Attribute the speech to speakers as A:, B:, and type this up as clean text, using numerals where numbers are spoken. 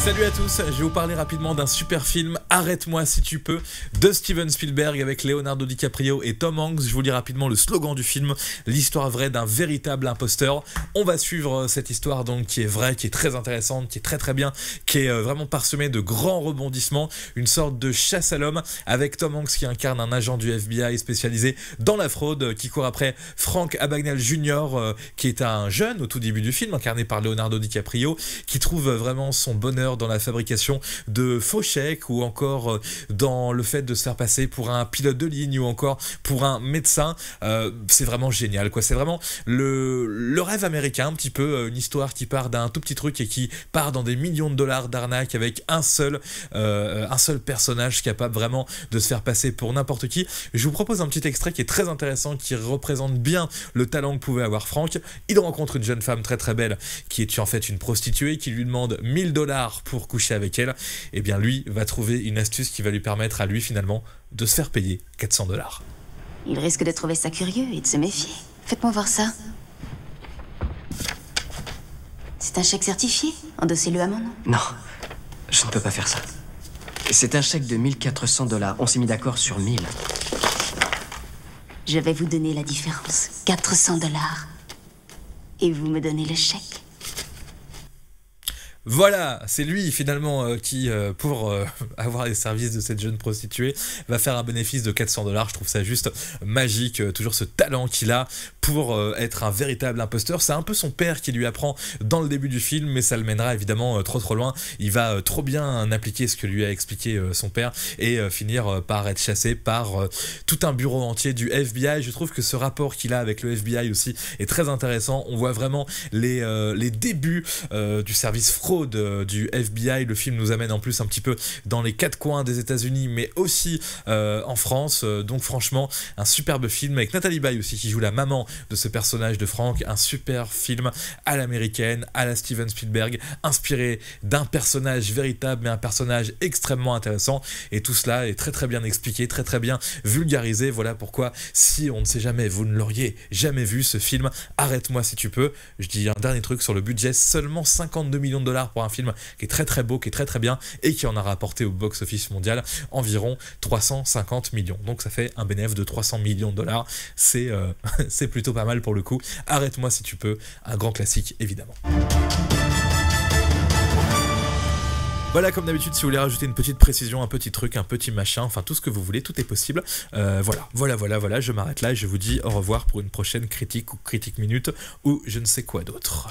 A: Salut à tous, je vais vous parler rapidement d'un super film, Arrête-moi si tu peux, de Steven Spielberg avec Leonardo DiCaprio et Tom Hanks. Je vous lis rapidement le slogan du film, l'histoire vraie d'un véritable imposteur. On va suivre cette histoire donc qui est vraie, qui est très intéressante, qui est très bien, qui est vraiment parsemée de grands rebondissements, une sorte de chasse à l'homme avec Tom Hanks qui incarne un agent du FBI spécialisé dans la fraude, qui court après Frank Abagnale Jr., qui est un jeune au tout début du film, incarné par Leonardo DiCaprio, qui trouve vraiment son bonheur dans la fabrication de faux chèques ou encore dans le fait de se faire passer pour un pilote de ligne ou encore pour un médecin. C'est vraiment génial, quoi. C'est vraiment le rêve américain, un petit peu, une histoire qui part d'un tout petit truc et qui part dans des millions de dollars d'arnaque avec un seul personnage capable vraiment de se faire passer pour n'importe qui. Je vous propose un petit extrait qui est très intéressant, qui représente bien le talent que pouvait avoir Frank. Il rencontre une jeune femme très belle qui est en fait une prostituée qui lui demande 1000 $ pour coucher avec elle. Et bien lui va trouver une astuce qui va lui permettre à lui finalement de se faire payer 400 $.
B: Il risque de trouver ça curieux et de se méfier. Faites-moi voir ça. C'est un chèque certifié. Endossez-le à mon nom.
C: Non, je ne peux pas faire ça. C'est un chèque de 1400 $. On s'est mis d'accord sur 1000.
B: Je vais vous donner la différence. 400 $. Et vous me donnez le chèque.
A: Voilà, c'est lui finalement qui, pour avoir les services de cette jeune prostituée, va faire un bénéfice de 400 $. Je trouve ça juste magique, toujours ce talent qu'il a pour être un véritable imposteur. C'est un peu son père qui lui apprend dans le début du film, mais ça le mènera évidemment trop loin. Il va trop bien appliquer ce que lui a expliqué son père et finir par être chassé par tout un bureau entier du FBI. Je trouve que ce rapport qu'il a avec le FBI aussi est très intéressant. On voit vraiment les débuts du service fraude du FBI. Le film nous amène en plus un petit peu dans les quatre coins des États-Unis, mais aussi en France. Donc franchement, un superbe film avec Nathalie Baye aussi qui joue la maman de ce personnage de Frank. Un super film à l'américaine, à la Steven Spielberg, inspiré d'un personnage véritable, mais un personnage extrêmement intéressant. Et tout cela est très bien expliqué, très bien vulgarisé. Voilà pourquoi, si on ne sait jamais, vous ne l'auriez jamais vu, ce film Arrête-moi si tu peux. Je dis un dernier truc sur le budget, seulement 52 millions de $ pour un film qui est très beau, qui est très bien et qui en a rapporté au box-office mondial environ 350 millions. Donc ça fait un bénéfice de 300 millions de $. C'est plutôt pas mal pour le coup. Arrête-moi si tu peux, un grand classique évidemment. Voilà, comme d'habitude, si vous voulez rajouter une petite précision, un petit truc, un petit machin, enfin tout ce que vous voulez, tout est possible. Voilà, je m'arrête là et je vous dis au revoir pour une prochaine critique ou critique minute ou je ne sais quoi d'autre.